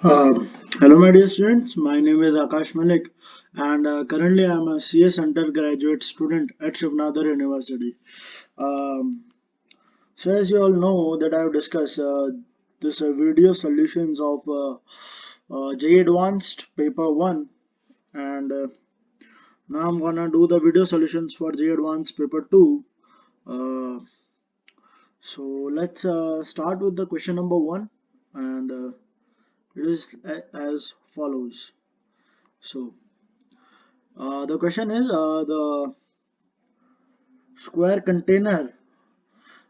Hello, my dear students. My name is Akash Malik, and currently I am a CS undergraduate student at Shivnadar University. Um, so, as you all know, that I have discussed this video solutions of JEE Advanced Paper 1, and now I'm gonna do the video solutions for JEE Advanced Paper 2. Uh, so, let's start with the question number 1, and it is as follows. So, the question is the square container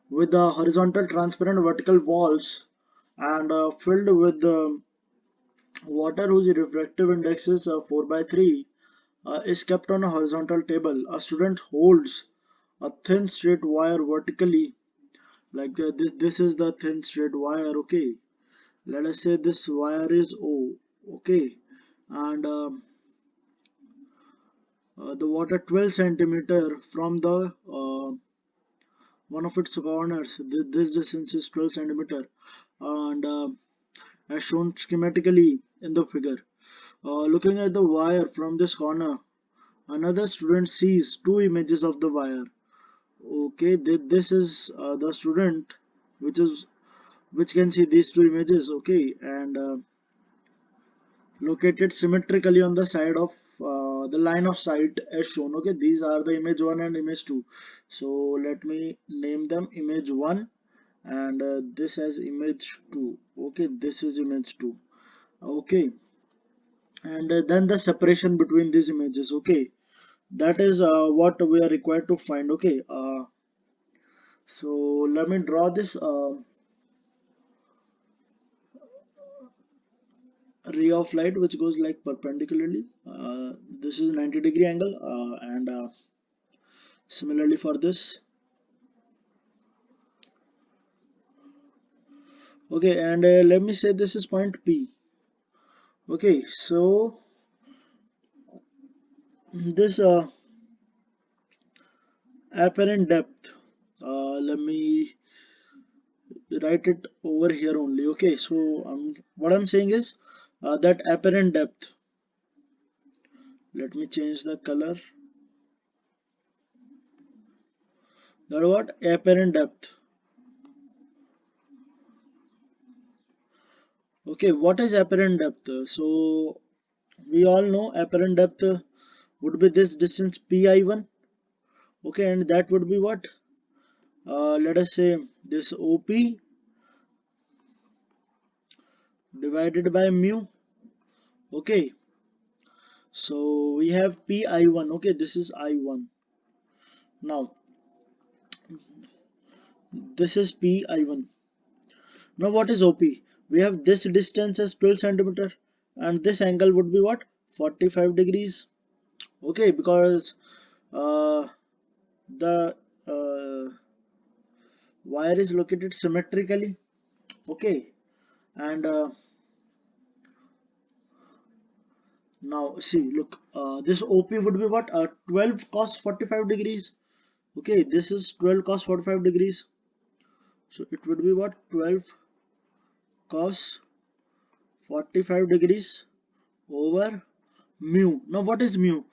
with the horizontal transparent vertical walls and filled with water whose refractive index is 4 by 3 is kept on a horizontal table. A student holds a thin straight wire vertically like this is the thin straight wire. Okay, let us say this wire is O. Okay, and the water 12 centimeter from the one of its corners. This distance is 12 centimeter, and as shown schematically in the figure. Looking at the wire from this corner, another student sees two images of the wire. Okay, this is the student which can see these two images. Okay, and located symmetrically on the side of the line of sight as shown. Okay, these are the image 1 and image 2. So let me name them image 1, and this as image 2. Okay, this is image 2. Okay, and then the separation between these images. Okay, that is what we are required to find. Okay, so let me draw this ray of light which goes like perpendicularly. This is 90-degree angle, and similarly for this. Okay, and let me say this is point P. Okay, so this apparent depth, let me write it over here only. Okay, so what I'm saying is that apparent depth, let me change the color. That what apparent depth. Okay, what is apparent depth? So we all know apparent depth would be this distance pi1. Okay, and that would be what, let us say this OP divided by mu. Okay, so we have pi1. Okay, this is I1. Now this is pi1. Now what is OP? We have this distance as 12 centimeter, and this angle would be what, 45 degrees. Okay, because uh, the wire is located symmetrically. Okay, and now see, look, this OP would be what, 12 cos 45 degrees. Okay, this is 12 cos 45 degrees, so it would be what, 12 cos 45 degrees over mu. Now what is mu?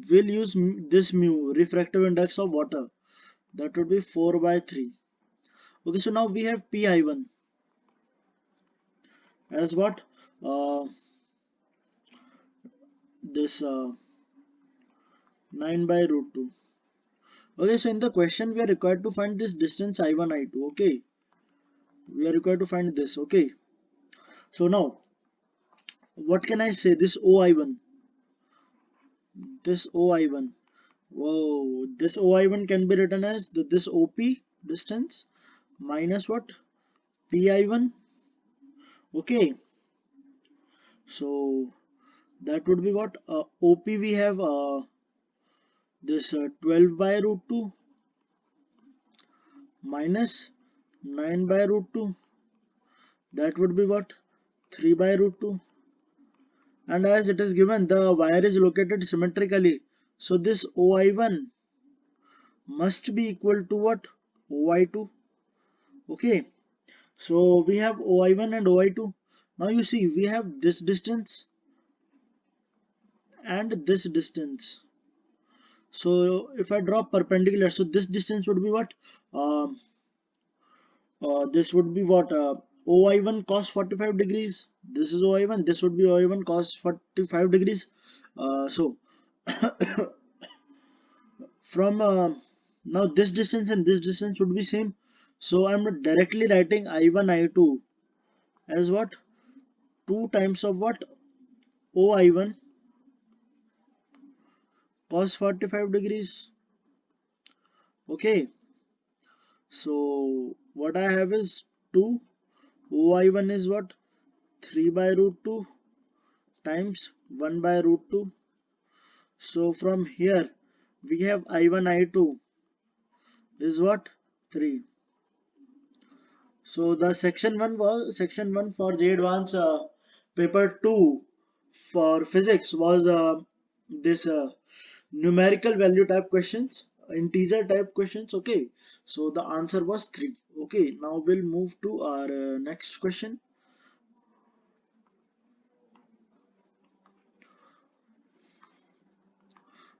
We'll use this mu, refractive index of water, that would be 4 by 3. Okay, so now we have pi1 as what, uh, this 9 by root 2. Okay, so in the question we are required to find this distance I1 I2. Okay, we are required to find this. Okay, so now what can I say, this OI1, this OI1, whoa, this OI1 can be written as this OP distance minus what, PI1. Okay, so that would be what, OP we have this 12 by root 2 minus 9 by root 2, that would be what, 3 by root 2, and as it is given the wire is located symmetrically, so this OI1 must be equal to what, OI2. Okay, so we have OI1 and OI2. Now you see we have this distance and this distance. So if I draw perpendicular, so this distance would be what? Um, this would be what? OI1 cos 45 degrees. This is OI1. This would be OI1 cos 45 degrees. So from now this distance and this distance would be same. So I'm directly writing I1 I2 as what? 2 times of what? OI1 cos 45 degrees. Okay. So what I have is 2. OI1 is what? 3 by root 2 times 1 by root 2. So from here we have I1 I2 is what? 3. So the section 1 for J Advance paper 2 for physics was this numerical value type questions, integer type questions. Okay, so the answer was 3. Okay, now we'll move to our next question.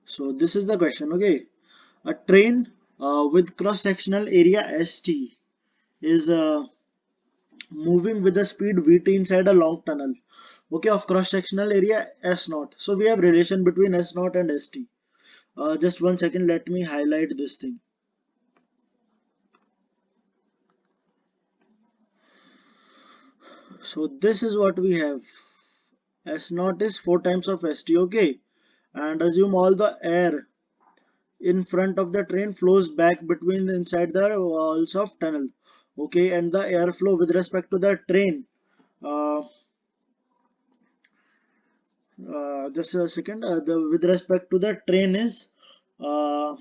So this is the question. Okay, a train with cross sectional area ST is moving with the speed Vt inside a long tunnel, okay, of cross sectional area S0. So we have relation between S0 and ST. Just 1 second, let me highlight this thing. So this is what we have. S0 is 4 times of ST, okay, and assume all the air in front of the train flows back between the inside the walls of tunnel, okay, and the airflow with respect to the train, uh, just a second, with respect to the train is uh,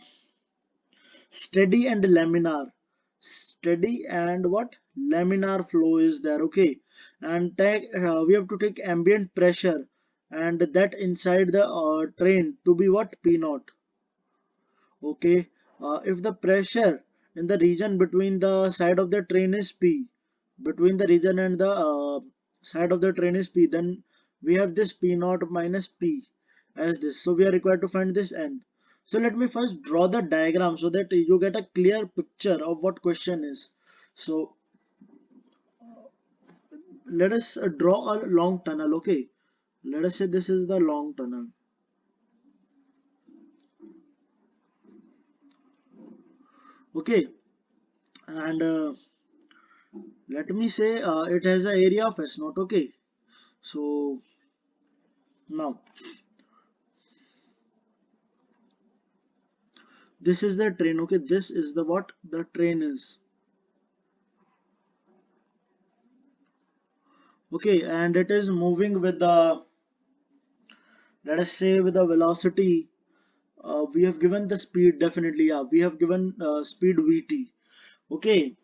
steady and laminar. Steady and what? Laminar flow is there, okay. And we have to take ambient pressure and that inside the train to be what? P naught, okay. If the pressure in the region between the side of the train is P, between the region and the side of the train is P, then we have this P naught minus P as this. So we are required to find this N. So let me first draw the diagram so that you get a clear picture of what question is. So let us draw a long tunnel, okay. Let us say this is the long tunnel, okay. And let me say it has an area of S naught, okay. So now this is the train, okay. This is the what the train is, okay, and it is moving with the, let us say, with the velocity. We have given the speed, definitely, yeah, we have given speed Vt, okay.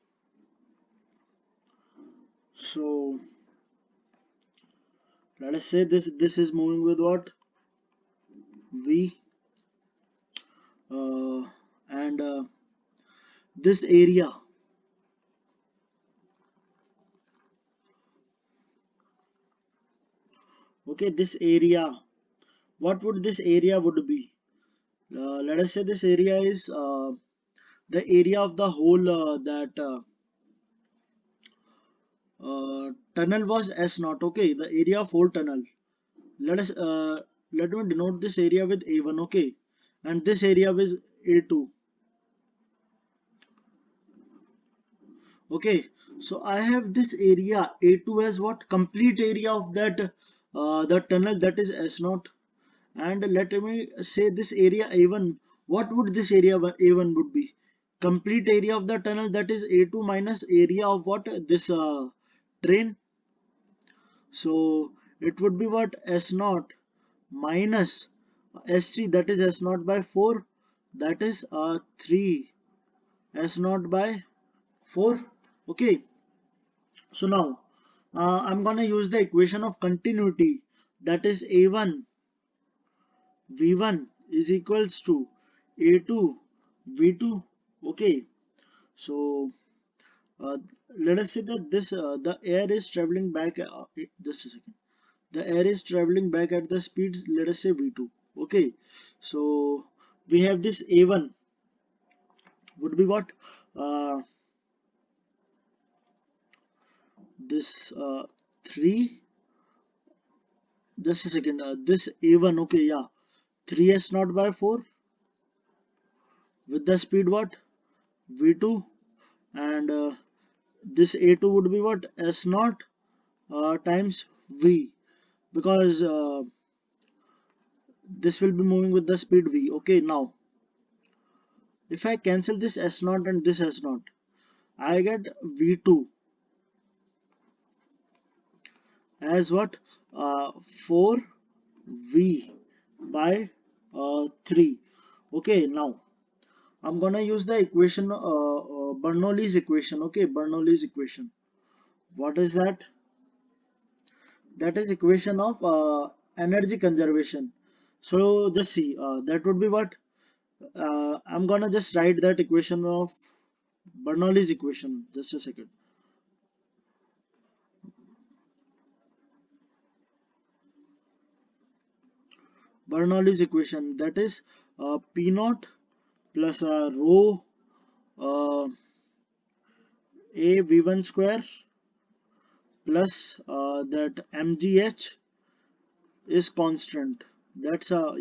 So let us say this is moving with what? V, and this area, okay, this area, what would this area would be? Let us say this area is the area of the whole that tunnel was S naught, okay, the area of whole tunnel. Let us let me denote this area with A1, okay, and this area with A2, okay. So I have this area A2 as what? Complete area of that the tunnel, that is S naught, and let me say this area A1. What would this area A1 would be? Complete area of the tunnel, that is A2 minus area of what? This train. So it would be what? S0 minus S3, that is S0 by 4, that is 3 S0 by 4, okay. So now I'm gonna use the equation of continuity, that is A1 V1 is equals to A2 V2, okay. So uh, let us say that this the air is traveling back, just a second, the air is traveling back at the speed, let us say v2. Okay, so we have this a1 would be what, uh, this 3, just a second, this a1, okay, yeah, 3s naught by 4 with the speed what, v2, and this a2 would be what, s naught times v, because this will be moving with the speed v. Okay, now if I cancel this s naught and this s naught, I get v2 as what, 4v by 3. Okay, now I'm gonna use the equation, Bernoulli's equation. Okay, Bernoulli's equation. What is that? That is equation of energy conservation. So just see, that would be what, I'm gonna just write that equation of Bernoulli's equation. Just a second. Bernoulli's equation, that is P naught plus rho uh, a v1 square plus that mgh is constant. That's a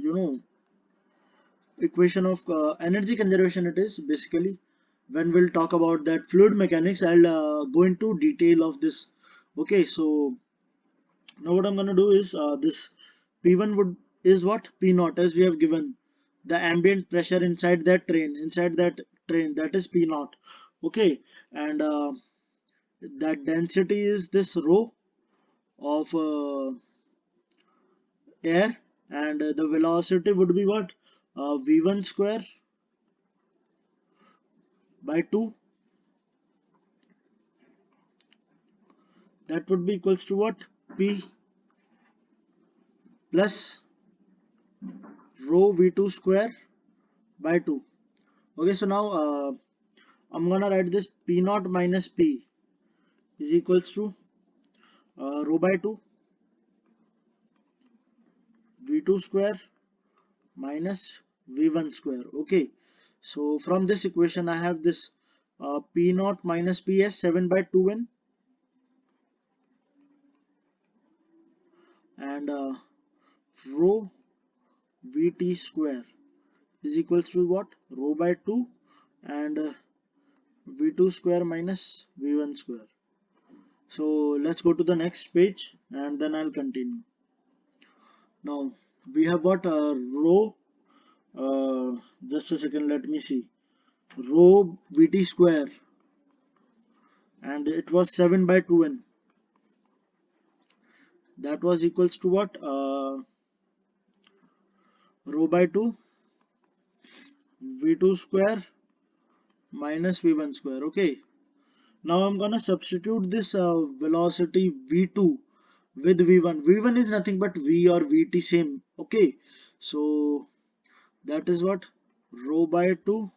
equation of energy conservation. It is basically, when we'll talk about that fluid mechanics, I'll go into detail of this. Okay, so now what I'm gonna do is, this P1 would is what, P naught, as we have given the ambient pressure inside that train, that is P naught. Okay, and that density is this rho of air, and the velocity would be what, v1 square by 2, that would be equals to what, p plus rho v2 square by 2. Okay, so now I'm gonna write this p naught minus p is equals to rho by 2 v2 square minus v1 square. Okay, so from this equation I have this p naught minus p as 7 by 2n, and rho vt square is equals to what, rho by 2 and v2 square minus v1 square. So let's go to the next page and then I'll continue. Now we have what, rho, just a second, let me see, rho vt square, and it was 7 by 2n, that was equals to what, rho by 2 v2 square minus v1 square. Okay, now I'm gonna substitute this velocity v2 with v1. V1 is nothing but v or vt same. Okay, so that is what, rho by 2,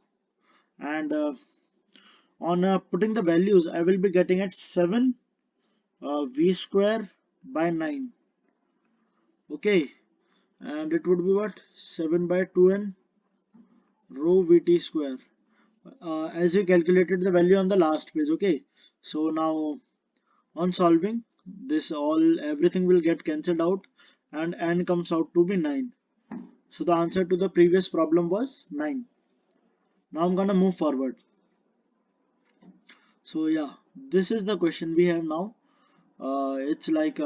and on putting the values I will be getting at 7 v square by 9. Okay, and it would be what, 7 by 2n rho vt square, as we calculated the value on the last page. Okay, so now on solving this, all everything will get cancelled out and n comes out to be 9. So the answer to the previous problem was 9. Now I'm gonna move forward. So yeah, this is the question we have now. It's like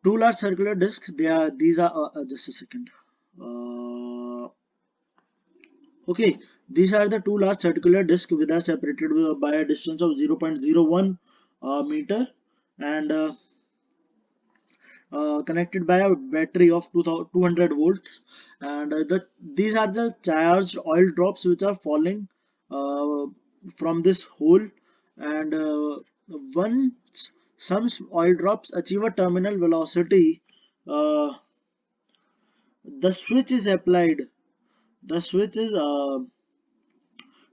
two large circular discs. These are just a second. Uh, okay, these are the two large circular discs which are separated by a distance of 0.01 meter, and connected by a battery of 200 volts, and these are the charged oil drops which are falling uh, from this hole, and once some oil drops achieve a terminal velocity, uh, the switch is applied, the switch is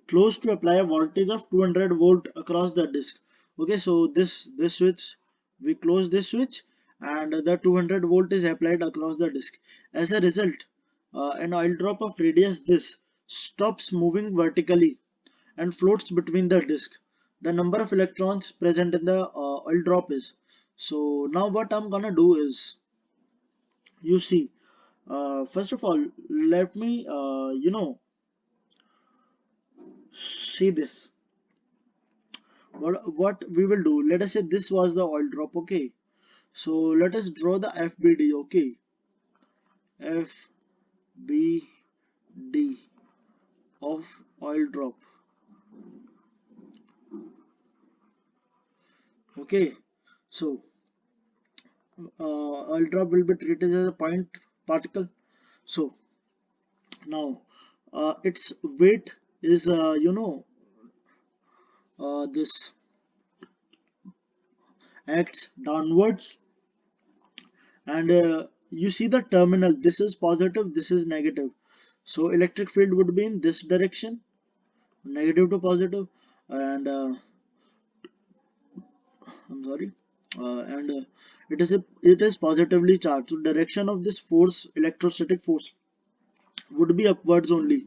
close to apply a voltage of 200 volt across the disk. Okay, so this switch, we close this switch, and the 200 volt is applied across the disk. As a result, an oil drop of radius this stops moving vertically and floats between the disk. The number of electrons present in the oil drop is. So now what I'm gonna do is, you see, first of all, let me see this. What we will do, let us say this was the oil drop. Okay, so let us draw the FBD. Okay, FBD of oil drop. Okay, so oil drop will be treated as a point particle. So now its weight is this acts downwards, and you see the terminal, this is positive, this is negative. So electric field would be in this direction, negative to positive, and I'm sorry, and it is positively charged. So direction of this force, electrostatic force, would be upwards only.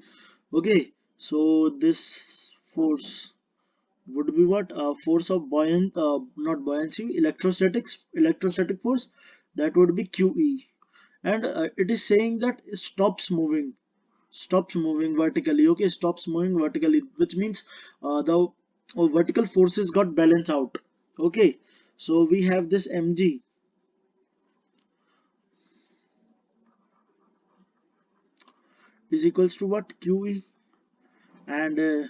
Okay, so this force would be what, force of buoyant, not buoyancy, electrostatic force, that would be QE. And it is saying that it stops moving vertically. Okay, stops moving vertically, which means the vertical forces got balanced out. Okay, so we have this mg is equals to what, QE, and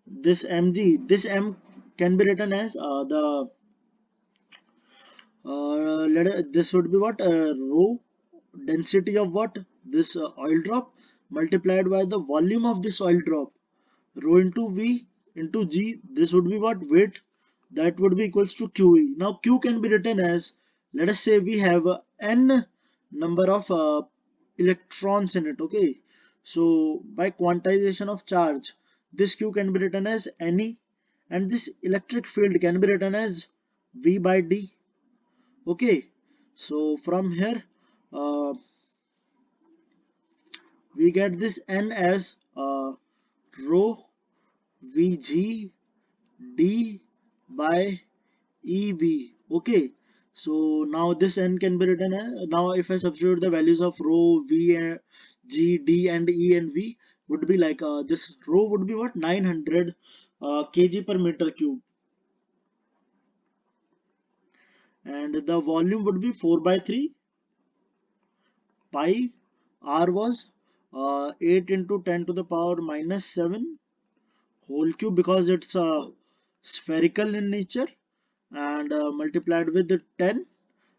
this mg, this m can be written as the this would be what, rho, density of what, this oil drop, multiplied by the volume of this oil drop, rho into v into g. This would be what, weight, that would be equals to QE. Now Q can be written as, let us say we have n number of electrons in it. Okay, so by quantization of charge, this Q can be written as Ne, and this electric field can be written as V by D. Okay, so from here uh, we get this N as rho Vg D by EV. Okay, so now this N can be written as, now if I substitute the values of rho, V, G, D and E and V, would be like, this rho would be what, 900 kg per meter cube, and the volume would be 4 by 3 pi. R was 8 into 10 to the power minus 7 whole cube, because it's spherical in nature, and multiplied with the 10,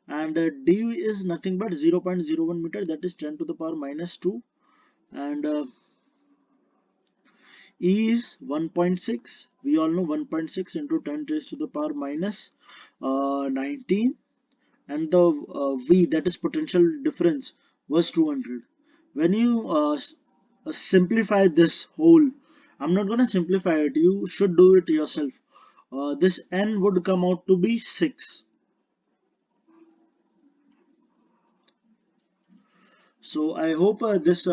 and d is nothing but 0.01 meter, that is 10 to the power minus 2, and E is 1.6. We all know 1.6 into 10 raised to the power minus 19, and the V, that is potential difference, was 200. When you simplify this whole, I'm not gonna simplify it, you should do it yourself. This N would come out to be 6. So I hope this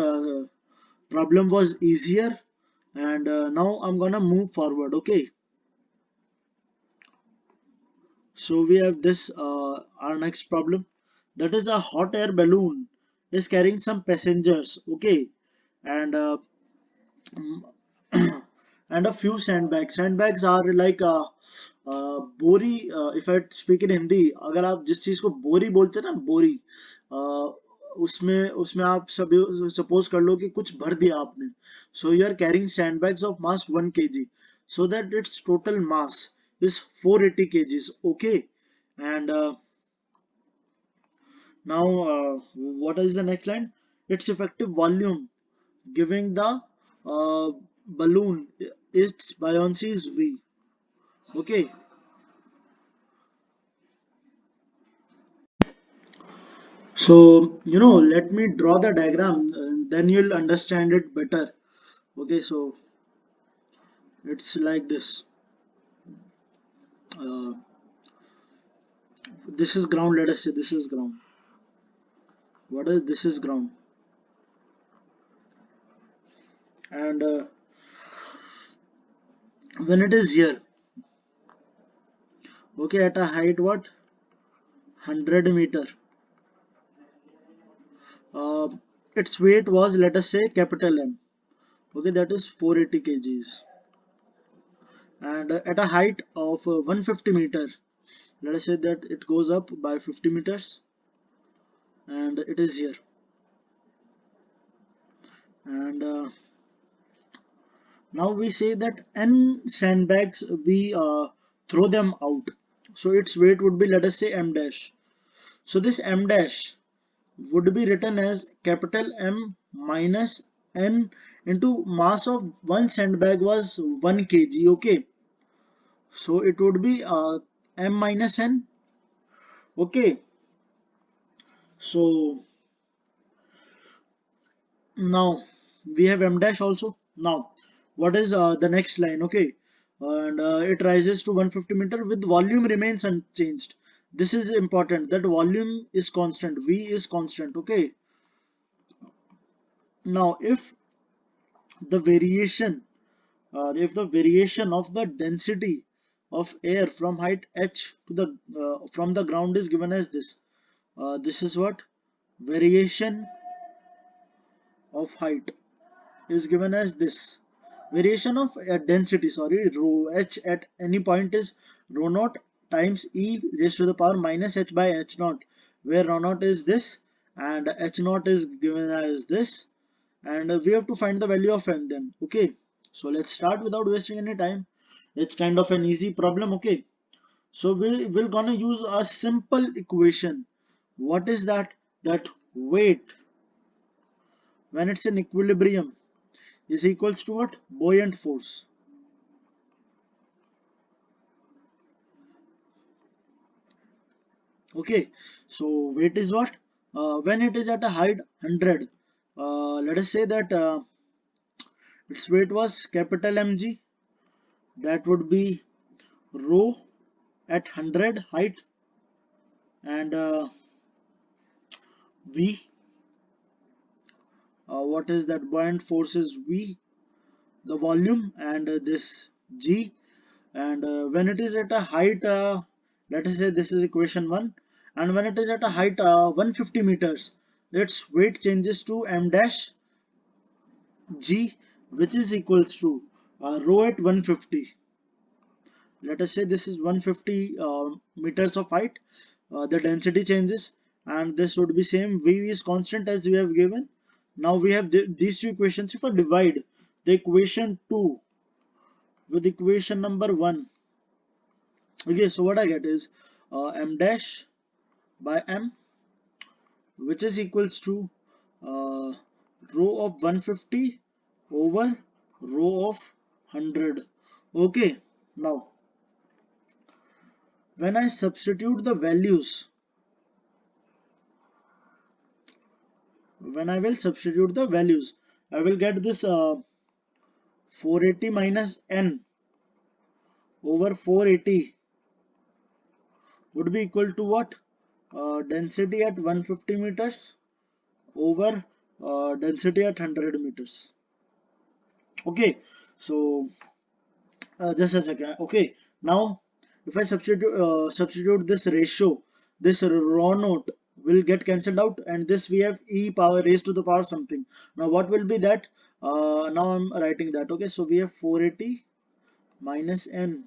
problem was easier, and now I'm gonna move forward. Okay, so we have this our next problem, that is a hot air balloon is carrying some passengers. Okay, and and a few sandbags. Sandbags are like बोरी, if I speak in Hindi, अगर आप जिस चीज को बोरी बोलते हैं ना, बोरी, उसमें उसमें आप सभी सपोज कर लो कि कुछ भर दिया आपने. So you are carrying sandbags of mass 1 kg, so that its total mass is 480 kgs. Okay, and now what is the next line? Its effective volume giving the uh, balloon, its buoyancy is V. Okay, so let me draw the diagram, then you'll understand it better. Okay, so It's like this. uh, this is ground. Let us say this is ground. What is this? Is ground. And when it is here, okay, at a height what, 100 meter, uh, its weight was, let us say, capital M. Okay, that is 480 kgs. And at a height of 150 meter, let us say that it goes up by 50 meters, and it is here. And now we say that n sandbags, we throw them out, so its weight would be, let us say, m dash. So this m dash would be written as capital M minus n into mass of one sandbag was 1 kg. Okay, so it would be m minus n. Okay, so now we have m dash also. Now what is the next line? Okay, and it rises to 150 meter with volume remains unchanged. This is important, that volume is constant, v is constant. Okay, now if the variation of the density of air from height h to the from the ground is given as this, this is what, variation of height is given as this. Variation of density, sorry, rho h at any point is rho naught times e raised to the power minus h by h naught, where rho naught is this and h naught is given as this. And we have to find the value of n then. Okay, so let's start without wasting any time. It's kind of an easy problem. Okay, so we're gonna use a simple equation. What is that? That weight when it's in equilibrium is equals to what? Buoyant force. Okay, so weight is what? When it is at a height 100, let us say that its weight was capital mg, that would be rho at 100 height, and v, what is that, buoyant force is v, the volume, and this g. And when it is at a height, let us say this is equation 1, and when it is at a height 150 meters, its weight changes to m dash g, which is equals to rho at 150. Let us say this is 150 meters of height, the density changes, and this would be same, v is constant as we have given. Now we have these two equations. If I divide the equation 2 with equation number 1, okay, so what I get is m dash by m, which is equals to uh, rho of 150 over rho of 100. Okay, now when I substitute the values, when I will substitute the values, I will get this 480 minus n over 480 would be equal to what? Density at 150 meters over density at 100 meters. Okay, so just a second. Okay, now if I substitute this ratio, this rho naught will get cancelled out, and this we have e power raised to the power something. Now what will be that? Now I'm writing that. Okay, so we have 480 minus n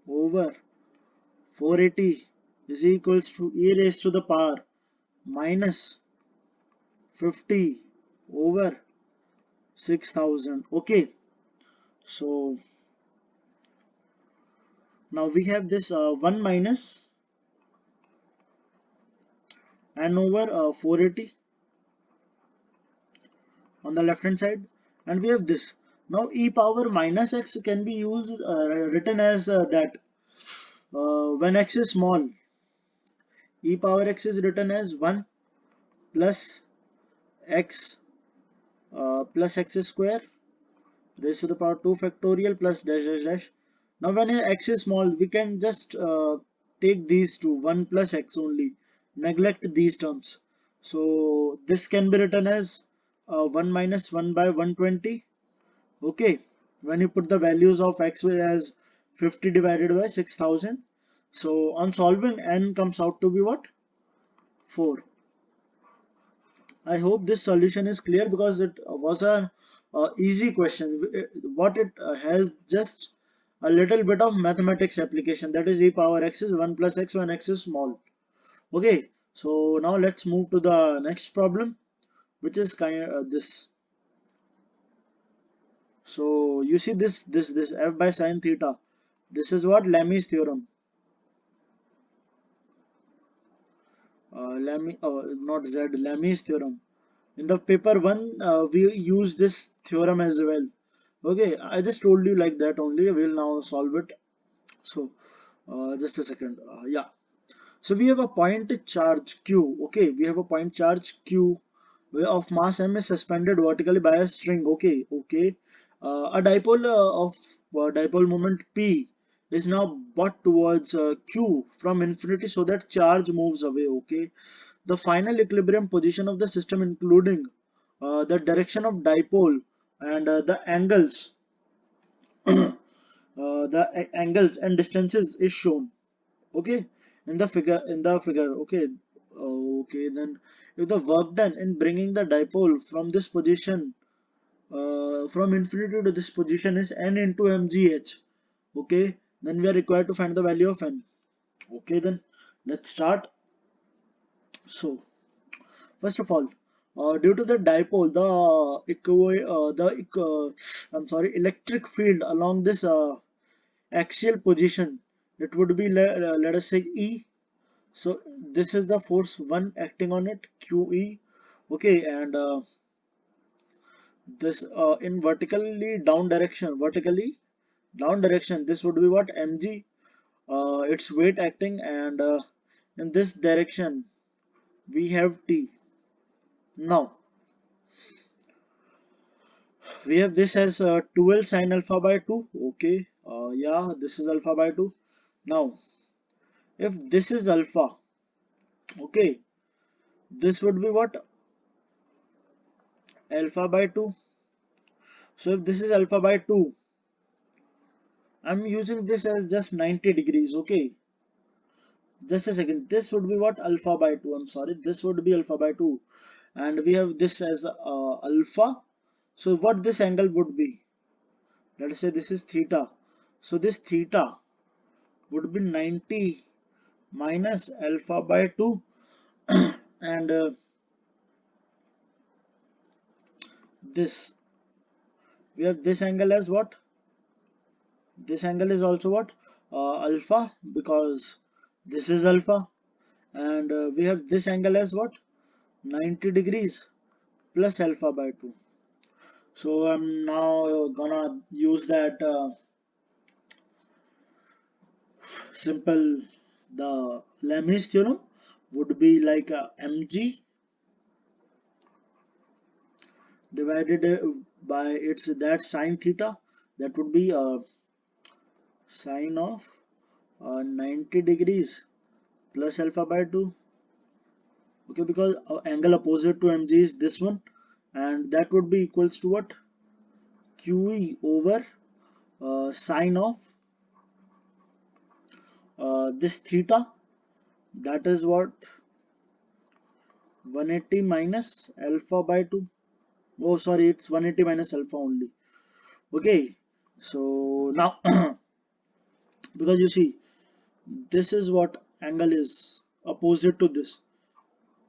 over 480 is equals to e raised to the power minus 50 over 6000. Okay, so now we have this 1 minus n over 480 on the left hand side, and we have this. Now e power minus x can be used written as that when x is small, e power x is written as 1 plus x plus x square raised to the power 2 factorial plus dash dash dash. Now when x is small, we can just take these two, 1 plus x only, neglect these terms. So this can be written as 1 minus 1 by 120. Okay, when you put the values of x as 50 divided by 6000. So on solving, n comes out to be what? 4. I hope this solution is clear because it was a easy question. What it has just a little bit of mathematics application, that is e power x is 1 plus x when x is small. Okay, so now let's move to the next problem, which is kind of this. So you see this f by sine theta. This is what Lami's theorem. Not Z, Lami's theorem. In the paper one, we use this theorem as well. Okay, I just told you like that only. We'll now solve it. So, just a second. Yeah. So we have a point charge Q. Okay, we have a point charge Q of mass m is suspended vertically by a string. Okay, okay. A dipole of dipole moment P is now brought towards Q from infinity so that charge moves away. Okay. The final equilibrium position of the system, including the direction of dipole and the angles, angles and distances is shown. Okay, in the figure. Okay, okay. Then, if the work done in bringing the dipole from this position, from infinity to this position is n into mgh. Okay, then we are required to find the value of n. Okay, then let's start. So, first of all, due to the dipole, I'm sorry, electric field along this axial position, it would be let us say E. So this is the force 1 acting on it, QE. Okay, and this in vertically down direction, this would be what? Mg. Its weight acting, and in this direction we have T. Now we have this as 12 sine alpha by 2. Okay, yeah, this is alpha by 2. Now if this is alpha, okay, this would be what? Alpha by 2. So if this is alpha by 2, I'm using this as just 90 degrees. Okay, just a second, this would be what? Alpha by 2. I'm sorry, this would be alpha by 2, and we have this as alpha. So what this angle would be? Let us say this is theta. So this theta would be 90 minus alpha by 2, and this, we have this angle as what? This angle is also what? Alpha, because this is alpha, and we have this angle as what? 90 degrees plus alpha by 2. So I'm now gonna use that simple, the Lami's theorem would be like mg divided by its that sine theta, that would be sine of 90 degrees plus alpha by 2. Okay, because angle opposite to mg is this one, and that would be equals to what? QE over sine of this theta, that is what? 180 minus alpha by 2. Oh sorry, it's 180 minus alpha only. Okay, so now because you see, this is what angle is opposite to this.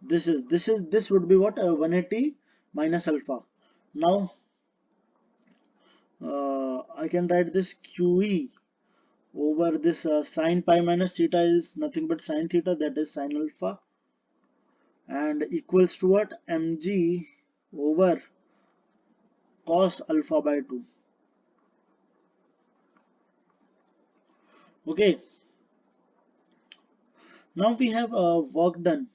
This would be what? 180 minus alpha. Now I can write this QE over this sine pi minus theta is nothing but sine theta, that is sine alpha, and equals to what? Mg over cos alpha by 2. Okay, now we have work done.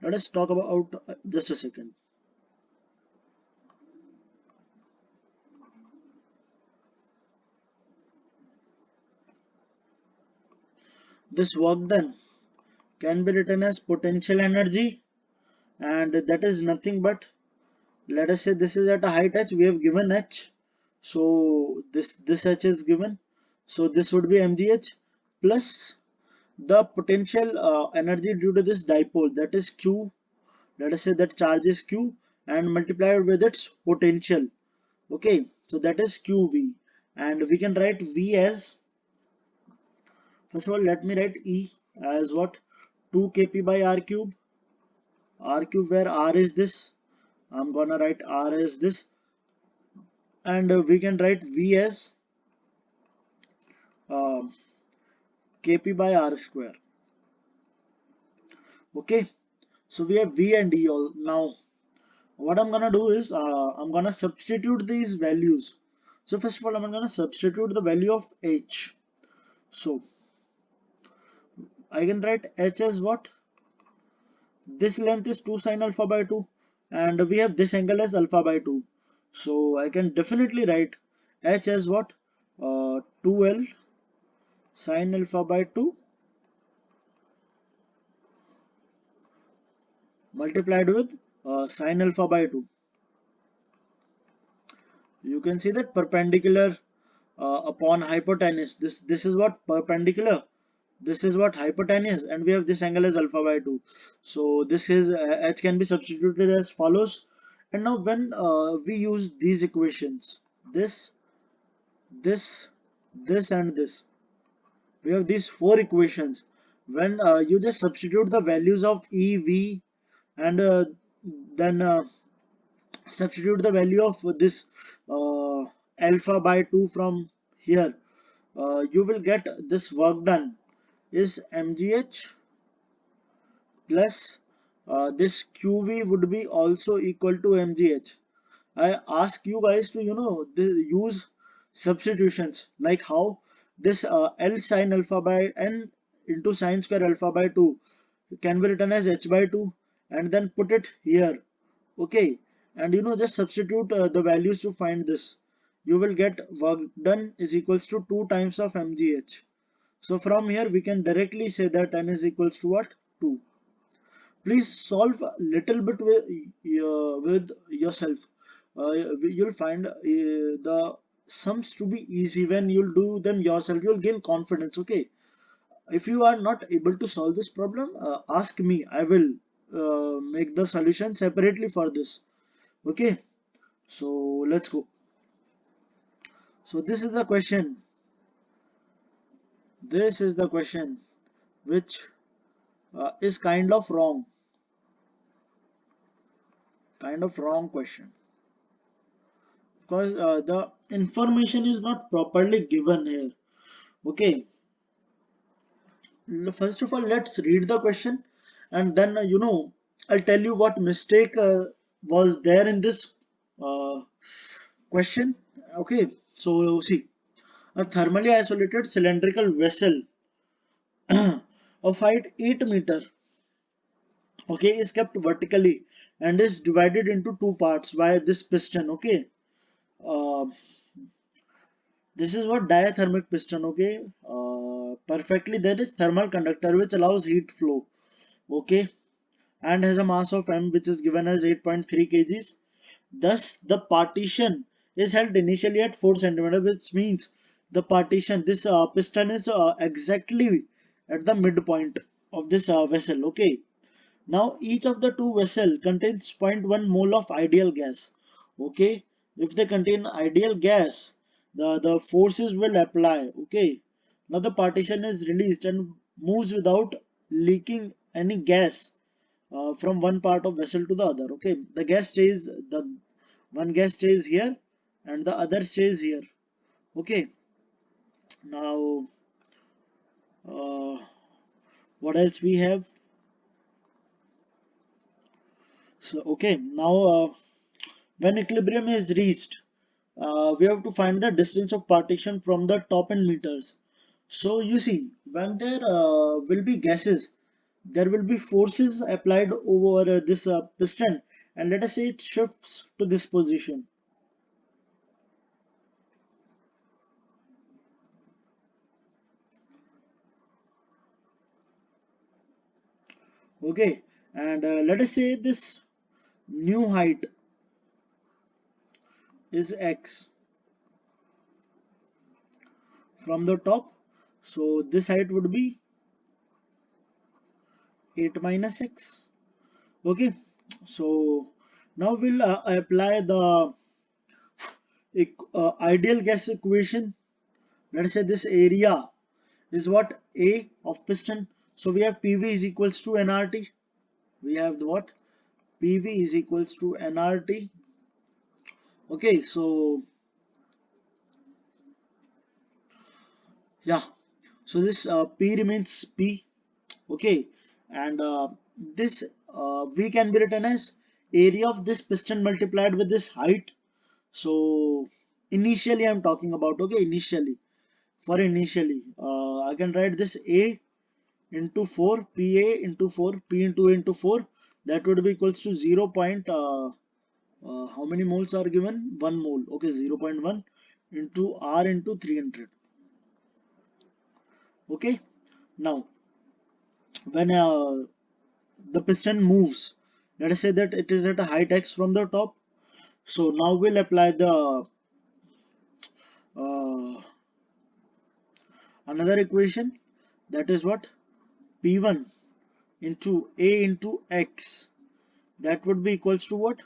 Let us talk about just a second. this work done can be written as potential energy, and that is nothing but, let us say this is at a height h, we have given h, so this h is given, so this would be mgh plus the potential energy due to this dipole, that is q, let us say that charge is q, and multiplied with its potential. Okay, so that is qv, and we can write v as, first of all let me write e as what, 2 kp by r cube, where r is this, I'm gonna write r as this, and we can write v as uh, kp by r square. Okay, so we have v and e all. Now what I'm gonna do is I'm gonna substitute these values. So first of all I'm gonna substitute the value of h. So I can write h as what, this length is 2 sine alpha by 2, and we have this angle as alpha by 2, so I can definitely write h as what, 2l sine alpha by 2 multiplied with sine alpha by 2. You can see that perpendicular upon hypotenuse, this is what perpendicular, this is what hypotenuse, and we have this angle as alpha by 2, so this is h can be substituted as follows. And now when we use these equations, this this this and this, we have these four equations. When you just substitute the values of e, v, and then substitute the value of this uh, alpha by 2 from here, you will get this work done is mgh plus this qv would be also equal to mgh. I ask you guys to use substitutions, like how this L sine alpha by n into sine square alpha by 2 can be written as h by 2, and then put it here. Okay, and just substitute the values to find this. You will get work done is equals to 2 times of mgh. So from here we can directly say that n is equals to what, 2. Please solve a little bit with yourself. You'll find the sums to be easy. When you'll do them yourself, you'll gain confidence. Okay, if you are not able to solve this problem, ask me, I will make the solution separately for this. Okay, so let's go. So this is the question, which is kind of wrong question, because the information is not properly given here. Okay, first of all let's read the question, and then I'll tell you what mistake was there in this uh, question. Okay, so see, a thermally isolated cylindrical vessel of height 8 meter, okay, is kept vertically and is divided into two parts by this piston. Okay, uh, this is what diathermic piston. Okay, perfectly, there is thermal conductor which allows heat flow. Okay, and has a mass of m, which is given as 8.3 kgs. Thus the partition is held initially at 4 centimeter, which means the partition, this piston is exactly at the midpoint of this vessel. Okay, now each of the two vessel contains zero point 0.1 mole of ideal gas. Okay, if they contain ideal gas, the forces will apply. Okay, now the partition is released and moves without leaking any gas from one part of vessel to the other. Okay, the one gas stays here and the other stays here. Okay, now uh, what else we have? So okay, now when equilibrium is reached, we have to find the distance of partition from the top in meters. So you see, when there will be gases, there will be forces applied over this piston, and let us say it shifts to this position. Okay, and let us say this new height is x from the top, so this height would be 8 minus x. Okay, so now we'll apply the ideal gas equation. Let's say this area is what? A of piston. So we have PV is equals to nRT. We have the what? PV is equals to nRT. Okay, so yeah, so this P remains P. Okay, and this V can be written as area of this piston multiplied with this height. So initially I'm talking about, okay, initially, for initially, I can write this A into 4, PA into 4, P into A into 4, that would be equals to 0. How many moles are given? 1 mole. Okay, 0.1 into R into 300. Okay, now when the piston moves, let us say that it is at a height x from the top. So now we'll apply the uh, another equation, that is what? P1 into A into x, that would be equals to what?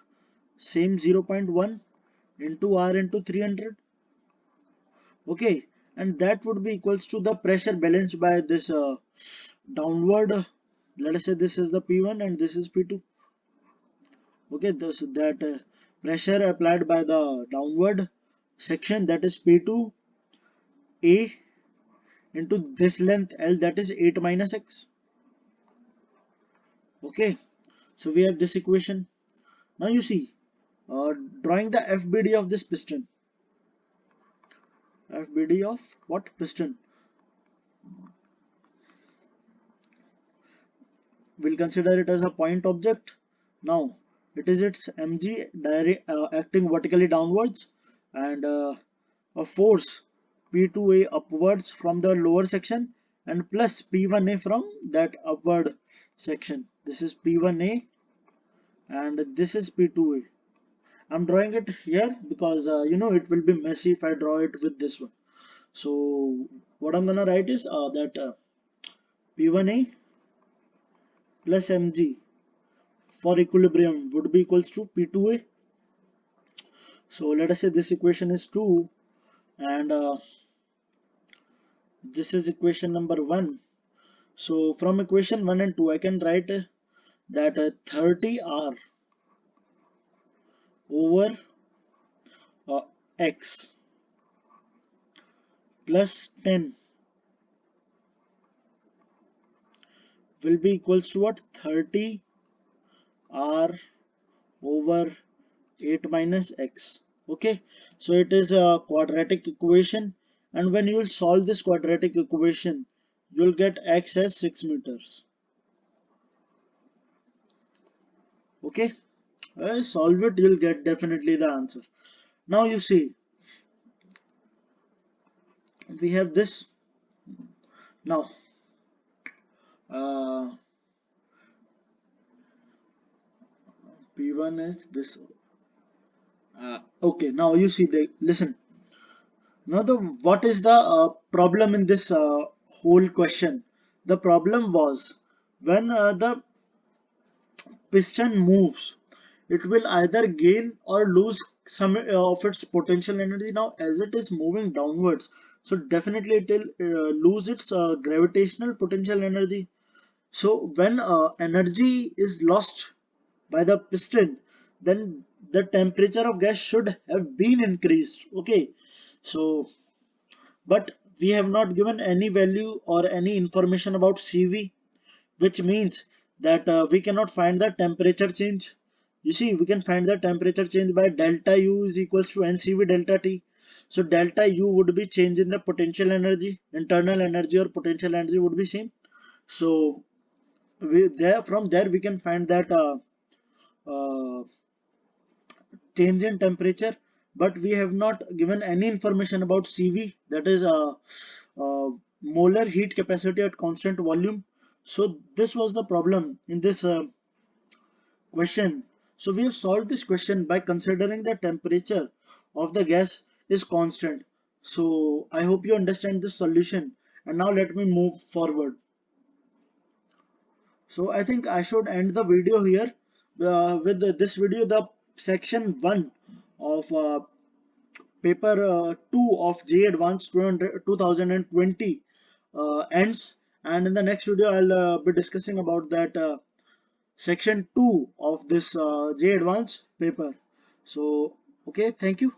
Same 0.1 into R into 300. Okay, and that would be equals to the pressure balanced by this downward. Let us say this is the P1 and this is P2. Okay, so that pressure applied by the downward section, that is P2 A into this length L, that is 8 minus x. Okay, so we have this equation. Now you see, drawing the FBD of this piston. FBD of what? Piston. We'll consider it as a point object. Now it is its mg acting vertically downwards, and a force P2A upwards from the lower section and plus P1A from that upward section. This is P1A and this is P2A. I'm drawing it here because it will be messy if I draw it with this one. So what I'm gonna write is that P1A plus mg for equilibrium would be equals to P2A. So let us say this equation is 2 and this is equation number 1. So from equation 1 and 2 I can write that 30R over uh, x plus 10 will be equals to what? 30R over 8 minus x. Okay, so it is a quadratic equation, and when you will solve this quadratic equation you'll get x as 6 meters. Okay, solve it, you'll get definitely the answer. Now you see, we have this. Now uh, P1 is this. Okay, now you see, the listen. Now the what is the problem in this whole question? The problem was when the piston moves, it will either gain or lose some of its potential energy. Now as it is moving downwards, so definitely it will lose its gravitational potential energy. So when energy is lost by the piston, then the temperature of gas should have been increased. Okay, so but we have not given any value or any information about CV, which means that we cannot find the temperature change. You see, we can find the temperature change by delta U is equals to NCV delta T. So delta U would be change in the potential energy, internal energy or potential energy would be same. So from there we can find that uh, change in temperature, but we have not given any information about CV, that is molar heat capacity at constant volume. So this was the problem in this question. So we have solved this question by considering the temperature of the gas is constant. So I hope you understand this solution, and now let me move forward. So I think I should end the video here. With this video, the section 1 of paper 2 of J Advanced 2020 ends, and in the next video I'll be discussing about that section 2 of this J Advanced paper. So okay, thank you.